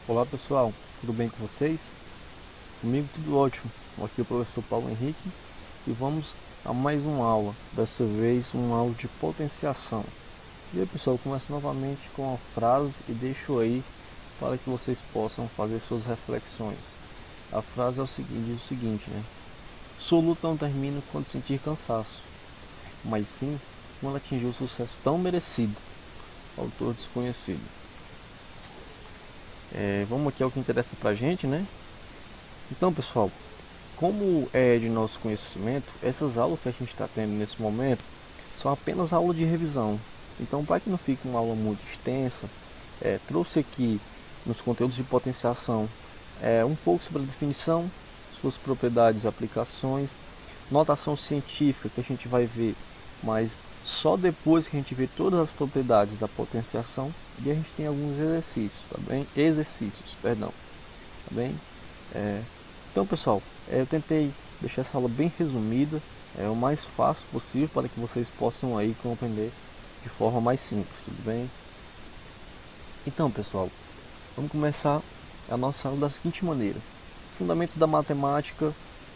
Olá pessoal, tudo bem com vocês? Comigo tudo ótimo. Aqui é o professor Paulo Henrique e vamos a mais uma aula, dessa vez uma aula de potenciação. E aí pessoal, começo novamente com a frase e deixo aí para que vocês possam fazer suas reflexões. A frase é o seguinte, diz o seguinte, né? Sua luta não termina quando sentir cansaço, mas sim quando atingir o sucesso tão merecido. Autor desconhecido. Vamos aqui ao que interessa pra gente, né? Então pessoal, como é de nosso conhecimento, essas aulas que a gente está tendo nesse momento são apenas aula de revisão. Então, para que não fique uma aula muito extensa, trouxe aqui nos conteúdos de potenciação um pouco sobre a definição, suas propriedades e aplicações, notação científica que a gente vai ver, mas só depois que a gente vê todas as propriedades da potenciação, e a gente tem alguns exercícios, tá bem? Exercícios, perdão, tá bem? É, então, pessoal, eu tentei deixar essa aula bem resumida, o mais fácil possível para que vocês possam aí compreender de forma mais simples, tudo bem? Então, pessoal, vamos começar a nossa aula da seguinte maneira: Fundamentos da matemática,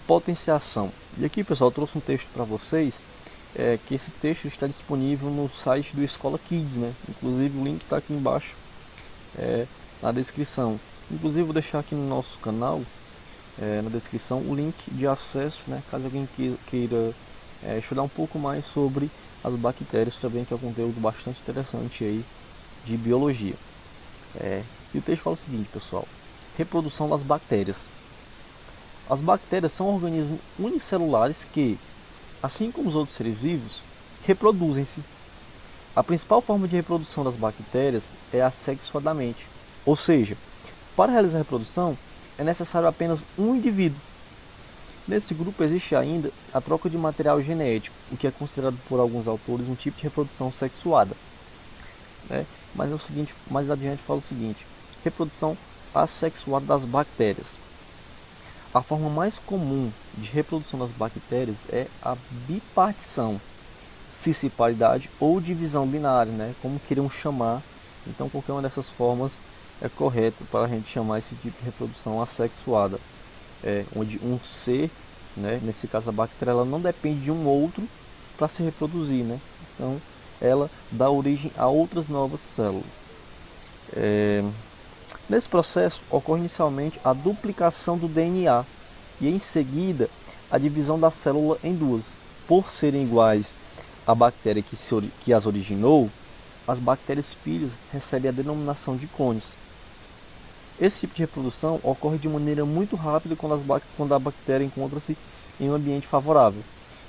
potenciação. E aqui, pessoal, eu trouxe um texto para vocês, que esse texto está disponível no site do Escola Kids, né? Inclusive o link está aqui embaixo, na descrição. Inclusive vou deixar aqui no nosso canal, na descrição, o link de acesso, né, caso alguém queira estudar um pouco mais sobre as bactérias também, que é um conteúdo bastante interessante aí de biologia. E o texto fala o seguinte, pessoal: reprodução das bactérias. As bactérias são organismos unicelulares que, assim como os outros seres vivos, reproduzem-se. A principal forma de reprodução das bactérias é assexuadamente, ou seja, para realizar a reprodução é necessário apenas um indivíduo. Nesse grupo existe ainda a troca de material genético, o que é considerado por alguns autores um tipo de reprodução sexuada, né? Mas é o seguinte, mais adiante fala o seguinte: reprodução assexuada das bactérias. A forma mais comum de reprodução das bactérias é a bipartição, cisparidade ou divisão binária, né? Como queiram chamar. Então qualquer uma dessas formas é correto para a gente chamar esse tipo de reprodução assexuada, onde um ser, né, nesse caso a bactéria, ela não depende de um outro para se reproduzir, né? Então ela dá origem a outras novas células. Nesse processo ocorre inicialmente a duplicação do DNA e em seguida a divisão da célula em duas. Por serem iguais à bactéria que as originou, as bactérias filhas recebem a denominação de clones. Esse tipo de reprodução ocorre de maneira muito rápida quando a bactéria encontra-se em um ambiente favorável.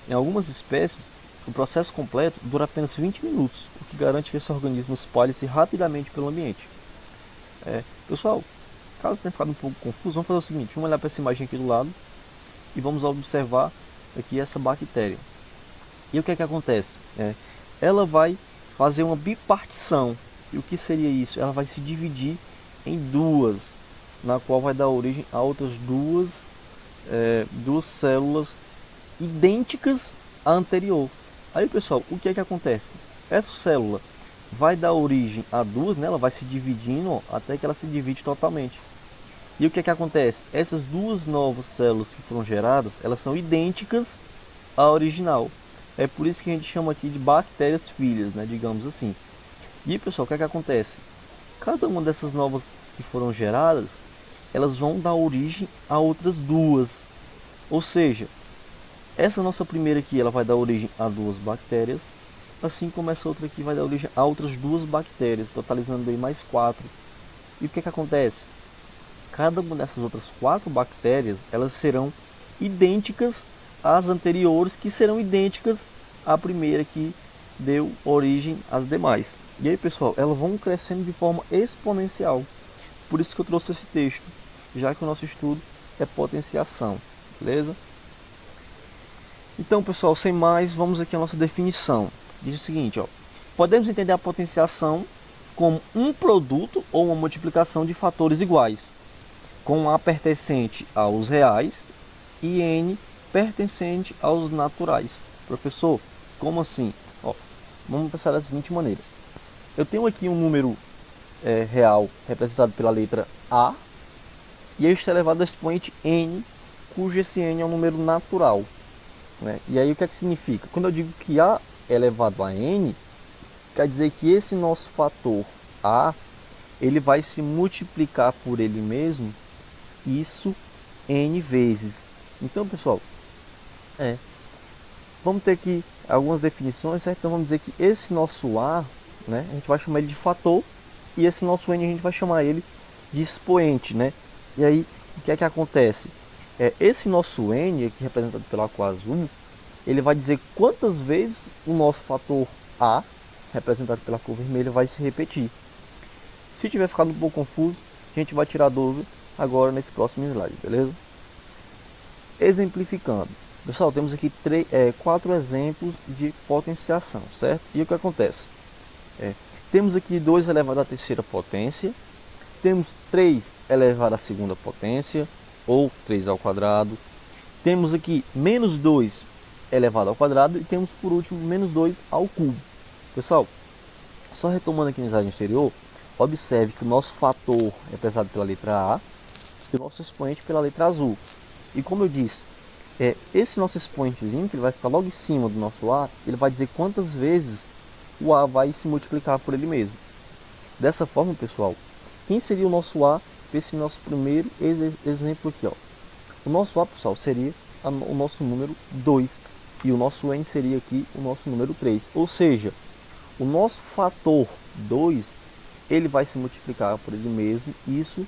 Em algumas espécies, o processo completo dura apenas 20 minutos, o que garante que esse organismo espalhe-se rapidamente pelo ambiente. Pessoal, caso tenha ficado um pouco confuso, vamos fazer o seguinte: vamos olhar para essa imagem aqui do lado e vamos observar aqui essa bactéria. E o que é que acontece? Ela vai fazer uma bipartição. E o que seria isso? Ela vai se dividir em duas, na qual vai dar origem a outras duas células idênticas à anterior. Aí, pessoal, o que é que acontece? Essa célula vai dar origem a duas, né? Ela vai se dividindo, ó, até que ela se divide totalmente. E o que é que acontece? Essas duas novas células que foram geradas, elas são idênticas à original. É por isso que a gente chama aqui de bactérias filhas, né? Digamos assim. E, pessoal, o que é que acontece? Cada uma dessas novas que foram geradas, elas vão dar origem a outras duas. Ou seja, essa nossa primeira aqui, ela vai dar origem a duas bactérias, assim como essa outra aqui vai dar origem a outras duas bactérias, totalizando aí mais quatro. E o que é que acontece? Cada uma dessas outras quatro bactérias, elas serão idênticas às anteriores, que serão idênticas à primeira que deu origem às demais. E aí, pessoal, elas vão crescendo de forma exponencial. Por isso que eu trouxe esse texto, já que o nosso estudo é potenciação, beleza? Então, pessoal, sem mais, vamos aqui à nossa definição. Diz o seguinte, ó: podemos entender a potenciação como um produto ou uma multiplicação de fatores iguais, com A pertencente aos reais e N pertencente aos naturais. Professor, como assim? Ó, vamos pensar da seguinte maneira: eu tenho aqui um número real representado pela letra A, e aí está elevado ao expoente n, cujo esse n é um número natural, né? E aí o que é que significa? Quando eu digo que A é elevado a n, quer dizer que esse nosso fator A, ele vai se multiplicar por ele mesmo, isso n vezes. Então, pessoal, vamos ter aqui algumas definições, certo? Então vamos dizer que esse nosso A, né, a gente vai chamar ele de fator, e esse nosso n a gente vai chamar ele de expoente, né? E aí, o que é que acontece? Esse nosso n, aqui representado pela cor azul, ele vai dizer quantas vezes o nosso fator A, representado pela cor vermelha, vai se repetir. Se tiver ficado um pouco confuso, a gente vai tirar a dúvida agora nesse próximo slide, beleza? Exemplificando. Pessoal, temos aqui 4 exemplos de potenciação, certo? E o que acontece? Temos aqui 2 elevado à terceira potência, temos 3 elevado à segunda potência, ou 3 ao quadrado, temos aqui menos 2 elevado ao quadrado, e temos por último menos 2 ao cubo. Pessoal, só retomando aqui no slide anterior, observe que o nosso fator é representado pela letra A e o nosso expoente pela letra azul. E como eu disse, esse nosso expoentezinho, que ele vai ficar logo em cima do nosso A, ele vai dizer quantas vezes o A vai se multiplicar por ele mesmo. Dessa forma, pessoal, quem seria o nosso A para esse nosso primeiro exemplo aqui? Ó? O nosso A, pessoal, seria o nosso número 2 e o nosso N seria aqui o nosso número 3. Ou seja, o nosso fator 2, ele vai se multiplicar por ele mesmo, isso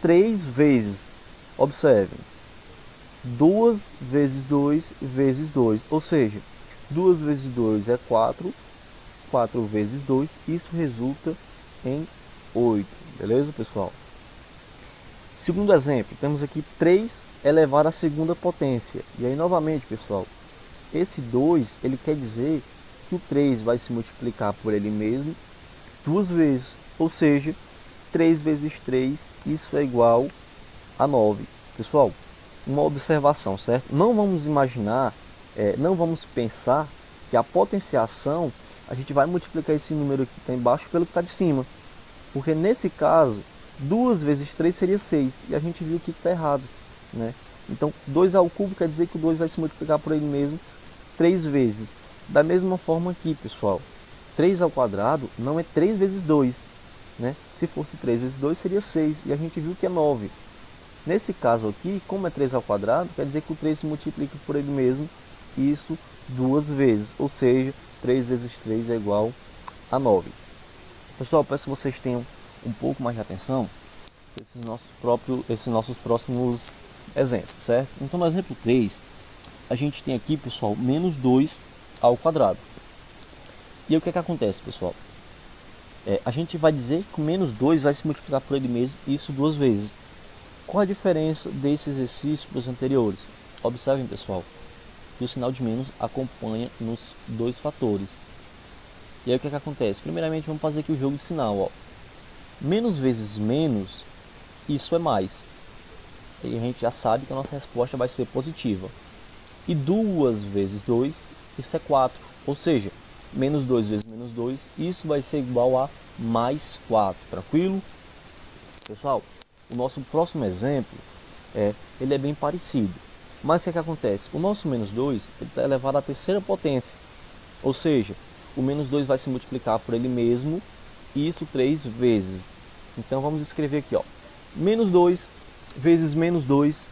3 vezes. Observem, 2 vezes 2 vezes 2, ou seja, 2 vezes 2 é 4, 4 vezes 2, isso resulta em 8, beleza, pessoal? Segundo exemplo, temos aqui 3 elevado à segunda potência, e aí novamente, pessoal, esse 2, ele quer dizer que o 3 vai se multiplicar por ele mesmo 2 vezes, ou seja, 3 vezes 3, isso é igual a 9. Pessoal, uma observação, certo? Não vamos imaginar, não vamos pensar que a potenciação, a gente vai multiplicar esse número aqui que está embaixo pelo que está de cima. Porque nesse caso, 2 vezes 3 seria 6, e a gente viu que está errado, né? Então, 2 ao cubo quer dizer que o 2 vai se multiplicar por ele mesmo 3 vezes. Da mesma forma aqui, pessoal, 3 ao quadrado não é 3 vezes 2, né? Se fosse 3 vezes 2 seria 6, e a gente viu que é 9. Nesse caso aqui, como é 3 ao quadrado, quer dizer que o 3 se multiplica por ele mesmo, isso 2 vezes, ou seja, 3 vezes 3 é igual a 9. Pessoal, peço que vocês tenham um pouco mais de atenção esses nossos próximos exemplos, certo? Então, no exemplo 3, a gente tem aqui, pessoal, menos 2 ao quadrado. E aí, o que é que acontece, pessoal? A gente vai dizer que o menos 2 vai se multiplicar por ele mesmo, isso 2 vezes. Qual a diferença desse exercício para os anteriores? Observem, pessoal, que o sinal de menos acompanha nos 2 fatores. E aí o que é que acontece? Primeiramente vamos fazer aqui o jogo de sinal. Ó. Menos vezes menos, isso é mais. E a gente já sabe que a nossa resposta vai ser positiva. E 2 vezes 2, isso é 4. Ou seja, menos 2 vezes menos 2, isso vai ser igual a mais 4. Tranquilo? Pessoal, o nosso próximo exemplo, ele é bem parecido. Mas o que é que acontece? O nosso menos 2 está elevado à terceira potência. Ou seja, o menos 2 vai se multiplicar por ele mesmo, e isso 3 vezes. Então vamos escrever aqui, ó, menos 2 vezes menos 2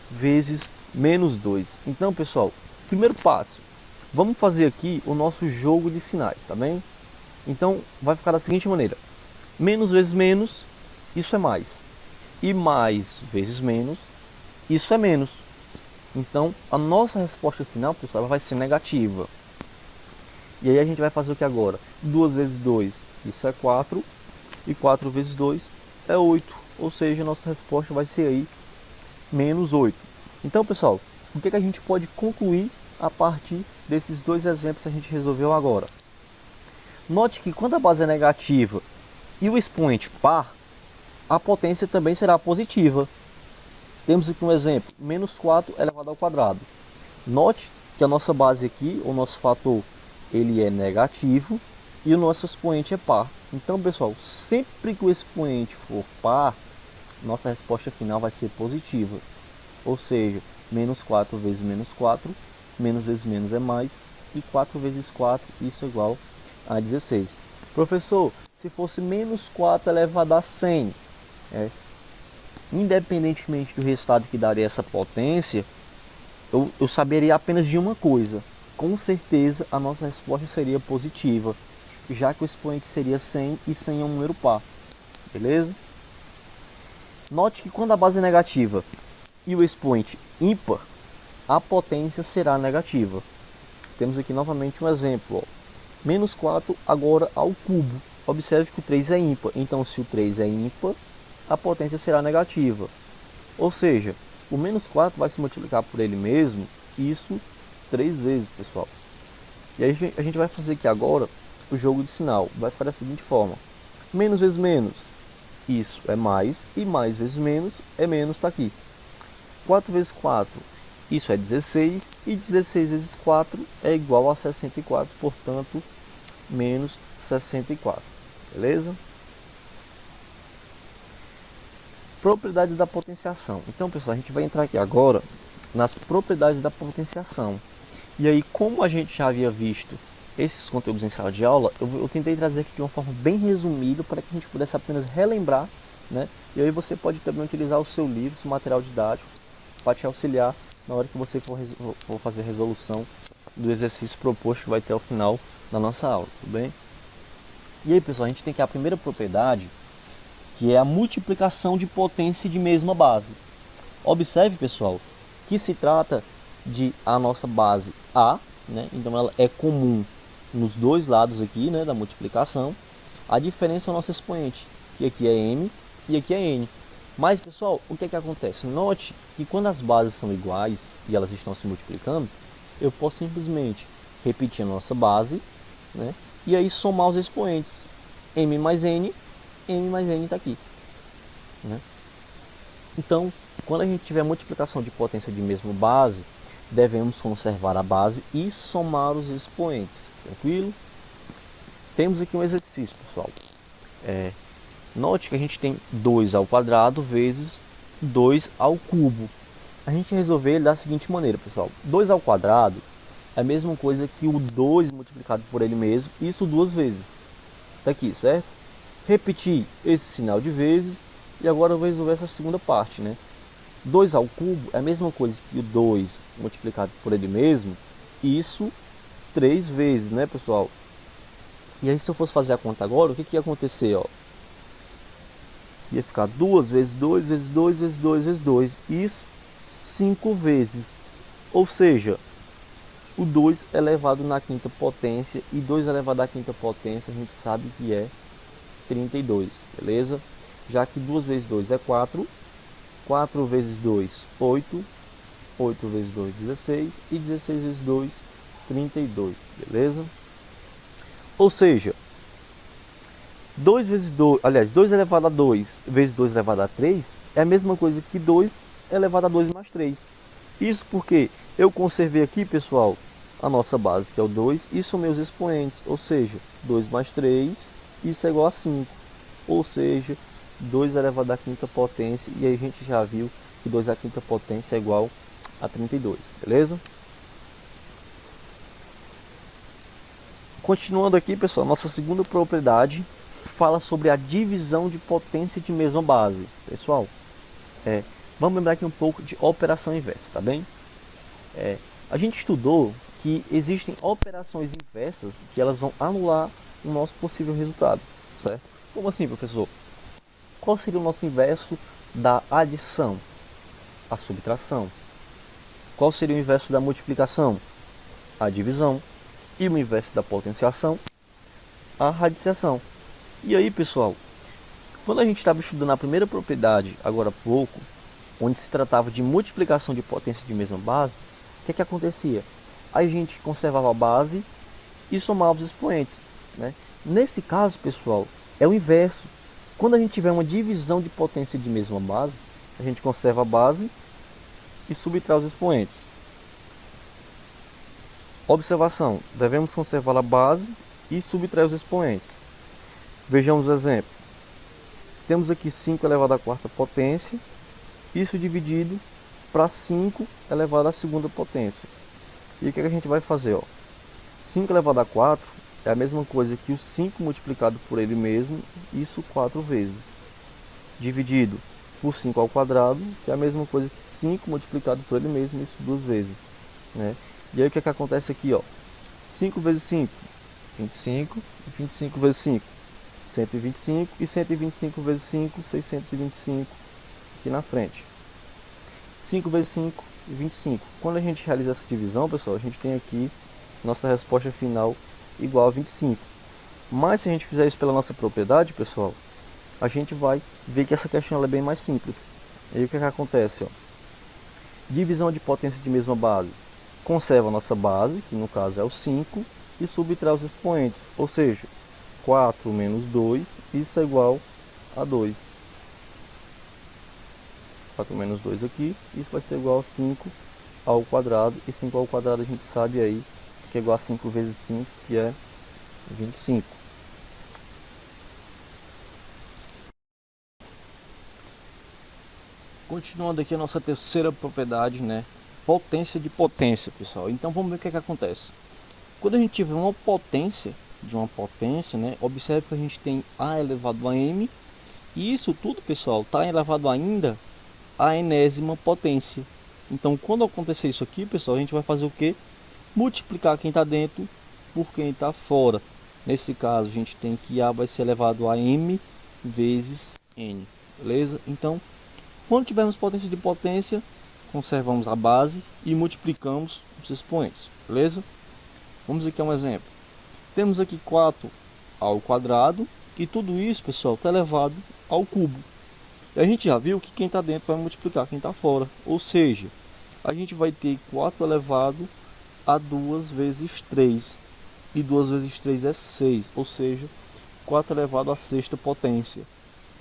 vezes menos 2. Então, pessoal, primeiro passo, vamos fazer aqui o nosso jogo de sinais, tá bem? Então vai ficar da seguinte maneira: menos vezes menos, isso é mais. E mais vezes menos, isso é menos. Então a nossa resposta final, pessoal, ela vai ser negativa. E aí a gente vai fazer o que agora? 2 vezes 2, isso é 4. E 4 vezes 2 é 8. Ou seja, a nossa resposta vai ser aí menos 8. Então, pessoal, o que a gente pode concluir a partir desses 2 exemplos que a gente resolveu agora? Note que quando a base é negativa e o expoente par, a potência também será positiva. Temos aqui um exemplo, menos 4 elevado ao quadrado. Note que a nossa base aqui, o nosso fator, ele é negativo e o nosso expoente é par. Então, pessoal, sempre que o expoente for par, nossa resposta final vai ser positiva. Ou seja, menos 4 vezes menos 4, menos vezes menos é mais, e 4 vezes 4, isso é igual a 16. Professor, se fosse menos 4 elevado a 100, independentemente do resultado que daria essa potência, eu saberia apenas de uma coisa. Com certeza a nossa resposta seria positiva, já que o expoente seria 100 e 100 é um número par. Beleza? Note que quando a base é negativa e o expoente ímpar, a potência será negativa. Temos aqui novamente um exemplo. Ó. Menos 4 agora ao cubo. Observe que o 3 é ímpar. Então, se o 3 é ímpar, a potência será negativa. Ou seja, o menos 4 vai se multiplicar por ele mesmo, isso 3 vezes, pessoal. E aí a gente vai fazer aqui agora o jogo de sinal. Vai ficar da seguinte forma. Menos vezes menos, isso é mais. E mais vezes menos é menos, está aqui. 4 vezes 4, isso é 16. E 16 vezes 4 é igual a 64. Portanto, menos 64. Beleza? Propriedades da potenciação. Então, pessoal, a gente vai entrar aqui agora nas propriedades da potenciação. E aí, como a gente já havia visto esses conteúdos em sala de aula, eu tentei trazer aqui de uma forma bem resumida para que a gente pudesse apenas relembrar, né? E aí você pode também utilizar o seu livro, o seu material didático, para te auxiliar na hora que você for fazer a resolução do exercício proposto que vai ter ao final da nossa aula, tudo bem? E aí, pessoal, a gente tem aqui a primeira propriedade, que é a multiplicação de potência de mesma base. Observe, pessoal, que se trata de a nossa base A, né? Então ela é comum nos dois lados aqui, né, da multiplicação. A diferença é o nosso expoente, que aqui é M e aqui é N. Mas, pessoal, o que é que acontece? Note que quando as bases são iguais e elas estão se multiplicando, eu posso simplesmente repetir a nossa base, né, e aí somar os expoentes. M mais N está aqui, né? Então, quando a gente tiver multiplicação de potência de mesma base, devemos conservar a base e somar os expoentes. Tranquilo? Temos aqui um exercício, pessoal. Note que a gente tem 2 ao quadrado vezes 2 ao cubo. A gente resolveu ele da seguinte maneira, pessoal. 2 ao quadrado é a mesma coisa que o 2 multiplicado por ele mesmo, isso duas vezes. Tá aqui, certo? Repetir esse sinal de vezes e agora eu vou resolver essa segunda parte, né? 2 ao cubo é a mesma coisa que o 2 multiplicado por ele mesmo, isso 3 vezes, né, pessoal? E aí, se eu fosse fazer a conta agora, o que ia acontecer, ó? Ia ficar 2 vezes 2 vezes 2 vezes 2 vezes 2, isso 5 vezes. Ou seja, o 2 elevado na quinta potência, e 2 elevado à quinta potência, a gente sabe que é 32, beleza? Já que 2 vezes 2 é 4, 4 vezes 2, 8, 8 vezes 2, 16, e 16 vezes 2, 32, beleza? Ou seja, 2 vezes 2, aliás, 2 elevado a 2 vezes 2 elevado a 3 é a mesma coisa que 2 elevado a 2 mais 3. Isso porque eu conservei aqui, pessoal, a nossa base, que é o 2, e somei os expoentes, ou seja, 2 mais 3, isso é igual a 5. Ou seja, 2 elevado à quinta potência, e aí a gente já viu que 2 à quinta potência é igual a 32, beleza? Continuando aqui, pessoal, nossa segunda propriedade fala sobre a divisão de potência de mesma base. Pessoal, vamos lembrar aqui um pouco de operação inversa, tá bem? A gente estudou que existem operações inversas que elas vão anular o nosso possível resultado, certo? Como assim, professor? Qual seria o nosso inverso da adição? A subtração. Qual seria o inverso da multiplicação? A divisão. E o inverso da potenciação? A radiciação. E aí, pessoal, quando a gente estava estudando a primeira propriedade, agora há pouco, onde se tratava de multiplicação de potência de mesma base, o que acontecia? A gente conservava a base e somava os expoentes, né? Nesse caso, pessoal, é o inverso. Quando a gente tiver uma divisão de potência de mesma base, a gente conserva a base e subtrai os expoentes. Observação: devemos conservar a base e subtrair os expoentes. Vejamos o exemplo. Temos aqui 5 elevado à quarta potência, isso dividido para 5 elevado à segunda potência. E o que a gente vai fazer? Ó? 5 elevado a 4 é a mesma coisa que o 5 multiplicado por ele mesmo, isso 4 vezes. Dividido por 5 ao quadrado, que é a mesma coisa que 5 multiplicado por ele mesmo, isso 2 vezes. Né? E aí o que acontece aqui? Ó? 5 vezes 5, 25, e 25 vezes 5, 125, e 125 vezes 5, 625 aqui na frente. 5 vezes 5, 25. Quando a gente realiza essa divisão, pessoal, a gente tem aqui nossa resposta final igual a 25. Mas se a gente fizer isso pela nossa propriedade, pessoal, a gente vai ver que essa questão ela é bem mais simples. E aí o que acontece? Ó? Divisão de potência de mesma base. Conserva a nossa base, que no caso é o 5, e subtrai os expoentes. Ou seja, 4 menos 2, isso é igual a 2. 4 menos 2 aqui, isso vai ser igual a 5 ao quadrado. E 5 ao quadrado a gente sabe aí que é igual a 5 vezes 5, que é 25. Continuando aqui a nossa terceira propriedade, né? Potência de potência, pessoal. Então vamos ver o que acontece. Quando a gente tiver uma potência de uma potência, né? Observe que a gente tem A elevado a M. E isso tudo, pessoal, está elevado ainda à enésima potência. Então quando acontecer isso aqui, pessoal, a gente vai fazer o que? Multiplicar quem está dentro por quem está fora. Nesse caso, a gente tem que A vai ser elevado a M vezes N. Beleza? Então, quando tivermos potência de potência, conservamos a base e multiplicamos os expoentes, beleza? Vamos aqui a um exemplo. Temos aqui 4 ao quadrado e tudo isso, pessoal, está elevado ao cubo. E a gente já viu que quem está dentro vai multiplicar quem está fora, ou seja, a gente vai ter 4 elevado a 2 vezes 3, e 2 vezes 3 é 6, ou seja, 4 elevado à sexta potência.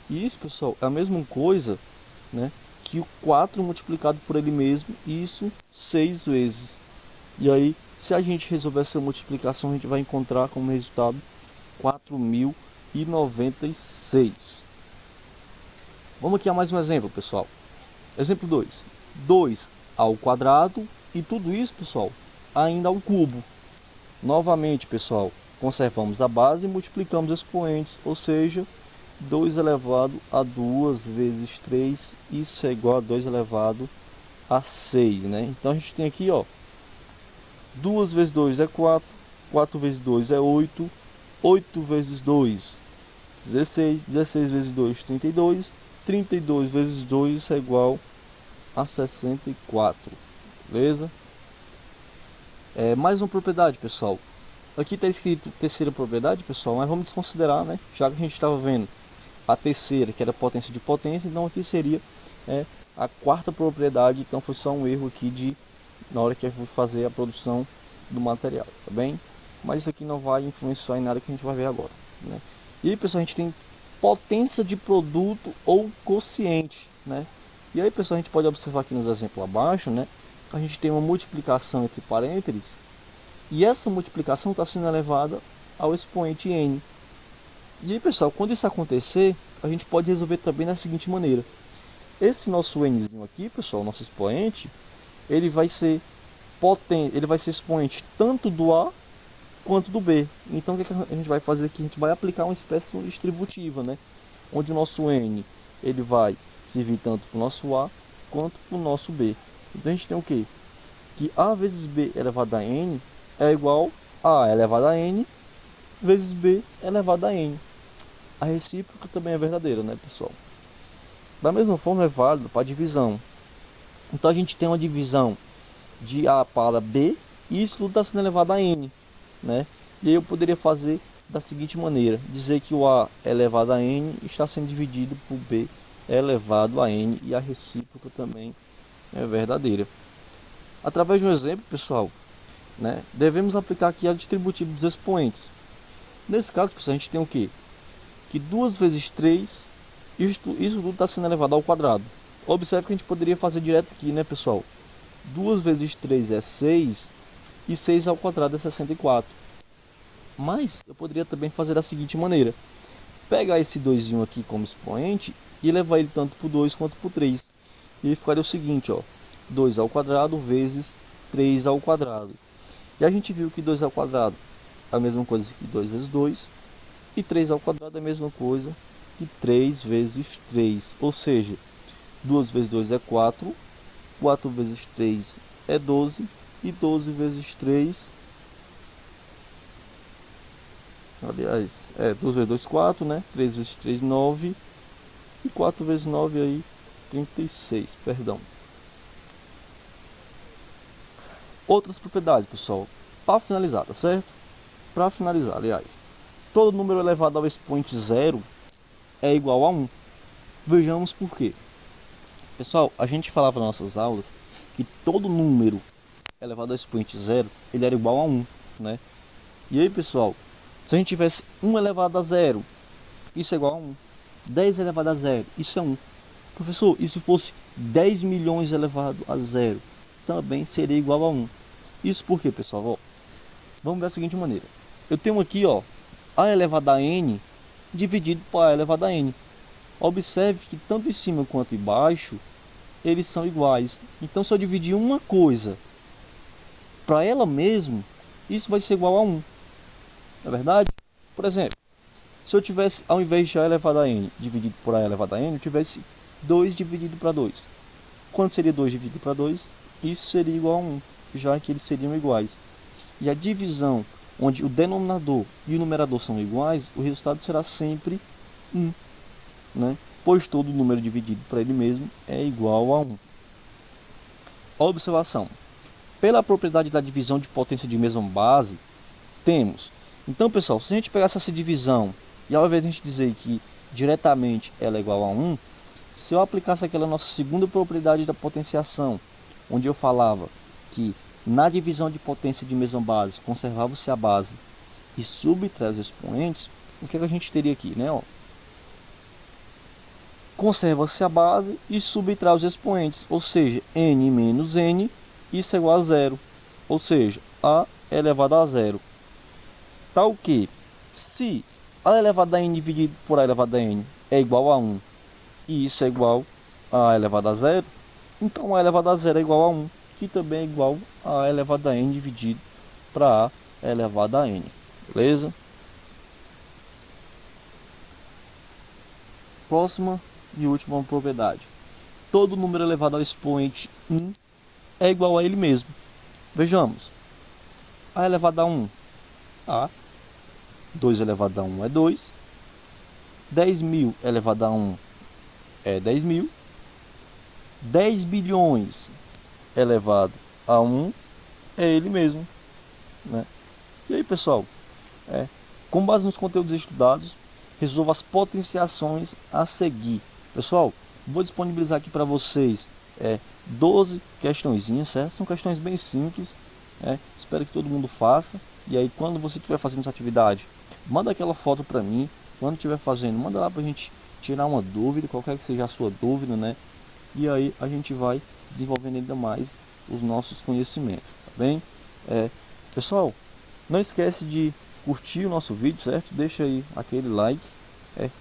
E isso, pessoal, é a mesma coisa, né, que o 4 multiplicado por ele mesmo, isso 6 vezes. E aí, se a gente resolver essa multiplicação, a gente vai encontrar como resultado 4.096. Vamos aqui a mais um exemplo, pessoal. Exemplo 2. 2 ao quadrado e tudo isso, pessoal, ainda ao cubo. Novamente, pessoal, conservamos a base e multiplicamos expoentes, ou seja, 2 elevado a 2 vezes 3, isso é igual a 2 elevado a 6, né? Então a gente tem aqui, ó, 2 vezes 2 é 4, 4 vezes 2 é 8, 8 vezes 2, 16, 16 vezes 2, 32, 32 vezes 2 é igual a 64, beleza? Mais uma propriedade, pessoal. Aqui está escrito terceira propriedade, pessoal, mas vamos desconsiderar, né? Já que a gente estava vendo a terceira, que era potência de potência, então aqui seria a quarta propriedade. Então foi só um erro aqui na hora que eu vou fazer a produção do material, tá bem? Mas isso aqui não vai influenciar em nada que a gente vai ver agora, né? E aí, pessoal, a gente tem potência de produto ou quociente, né? E aí, pessoal, a gente pode observar aqui nos exemplos abaixo, né? A gente tem uma multiplicação entre parênteses e essa multiplicação está sendo elevada ao expoente n. E aí, pessoal, quando isso acontecer, a gente pode resolver também da seguinte maneira. Esse nosso nzinho aqui, pessoal, nosso expoente, ele vai ser expoente tanto do A quanto do B. Então o que a gente vai fazer aqui? A gente vai aplicar uma espécie distributiva, né? Onde o nosso n ele vai servir tanto para o nosso A quanto para o nosso B. Então a gente tem o que? Que A vezes B elevado a n é igual a A elevado a n vezes B elevado a n. A recíproca também é verdadeira, né, pessoal? Da mesma forma é válido para a divisão. Então a gente tem uma divisão de A para B e isso tudo está sendo elevado a n, né? E aí eu poderia fazer da seguinte maneira, dizer que o A elevado a n está sendo dividido por B elevado a n, e a recíproca também é verdadeira. Através de um exemplo, pessoal, né, devemos aplicar aqui a distributiva dos expoentes. Nesse caso, pessoal, a gente tem o que? Que 2 vezes 3, isso tudo está sendo elevado ao quadrado. Observe que a gente poderia fazer direto aqui, né, pessoal? 2 vezes 3 é 6 e 6 ao quadrado é 64. Mas eu poderia também fazer da seguinte maneira. pegar esse 2 aqui como expoente e levar ele tanto para o 2 quanto para o 3. E ficaria o seguinte, ó, 2 ao quadrado vezes 3 ao quadrado. E a gente viu que 2 ao quadrado é a mesma coisa que 2 vezes 2. E 3 ao quadrado é a mesma coisa que 3 vezes 3. Ou seja, 2 vezes 2 é 4. 4 vezes 3 é 12. E 12 vezes 3... Aliás, 2 vezes 2, 4, né? 3 vezes 3, 9. E 4 vezes 9 aí, 36, perdão. Outras propriedades, pessoal. Para finalizar, tá certo? Para finalizar, aliás. Todo número elevado ao expoente zero é igual a 1. Vejamos por quê. Pessoal, a gente falava nas nossas aulas que todo número elevado ao expoente zero, ele era igual a 1, né? E aí, pessoal, se a gente tivesse 1 elevado a zero, isso é igual a 1. 10 elevado a zero, isso é 1. Professor, e se fosse 10 milhões elevado a zero, também seria igual a 1. Isso por quê, pessoal? Ó, vamos ver da seguinte maneira. Eu tenho aqui, ó, a elevado a n dividido por a elevado a n. Observe que tanto em cima quanto embaixo, eles são iguais. Então, se eu dividir uma coisa para ela mesmo, isso vai ser igual a 1. Não é verdade? Por exemplo, se eu tivesse, ao invés de a elevado a n dividido por a elevado a n, eu tivesse 2 dividido para 2. Quanto seria 2 dividido para 2? Isso seria igual a 1, já que eles seriam iguais. E a divisão, onde o denominador e o numerador são iguais, o resultado será sempre 1, né? Pois todo número dividido para ele mesmo é igual a 1. Observação. Pela propriedade da divisão de potência de mesma base, temos. Então, pessoal, se a gente pegasse essa divisão e ao invés de a gente dizer que diretamente ela é igual a 1, se eu aplicasse aquela nossa segunda propriedade da potenciação, onde eu falava que na divisão de potência de mesma base conservava-se a base e subtrai os expoentes, o que a gente teria aqui, né? Ó, conserva-se a base e subtrai os expoentes, ou seja, n menos n, isso é igual a zero, ou seja, a elevado a zero. Tal que, se a elevado a n dividido por a elevado a n é igual a 1, e isso é igual a elevado a zero, então a elevado a zero é igual a 1, que também é igual a elevado a n dividido para a elevado a n. Beleza? Próxima e última propriedade. Todo número elevado ao expoente 1 é igual a ele mesmo. Vejamos. A elevado a 1, A. 2 elevado a 1 é 2. 10.000 elevado a 1 é 10.000. 10 bilhões elevado a 1 é ele mesmo, né? E aí, pessoal, com base nos conteúdos estudados, resolva as potenciações a seguir. Pessoal, vou disponibilizar aqui para vocês 12 questõezinhas, certo? São questões bem simples, espero que todo mundo faça. E aí, quando você estiver fazendo essa atividade, manda aquela foto para mim. Quando estiver fazendo, manda lá para a gente tirar uma dúvida, qualquer que seja a sua dúvida, né? E aí a gente vai desenvolvendo ainda mais os nossos conhecimentos, tá bem? Pessoal, não esquece de curtir o nosso vídeo, certo? Deixa aí aquele like,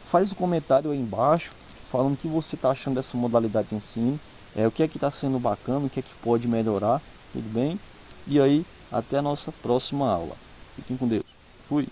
faz um comentário aí embaixo falando o que você está achando dessa modalidade de ensino, o que é que está sendo bacana, o que é que pode melhorar, tudo bem? E aí, até a nossa próxima aula. Fiquem com Deus. Fui!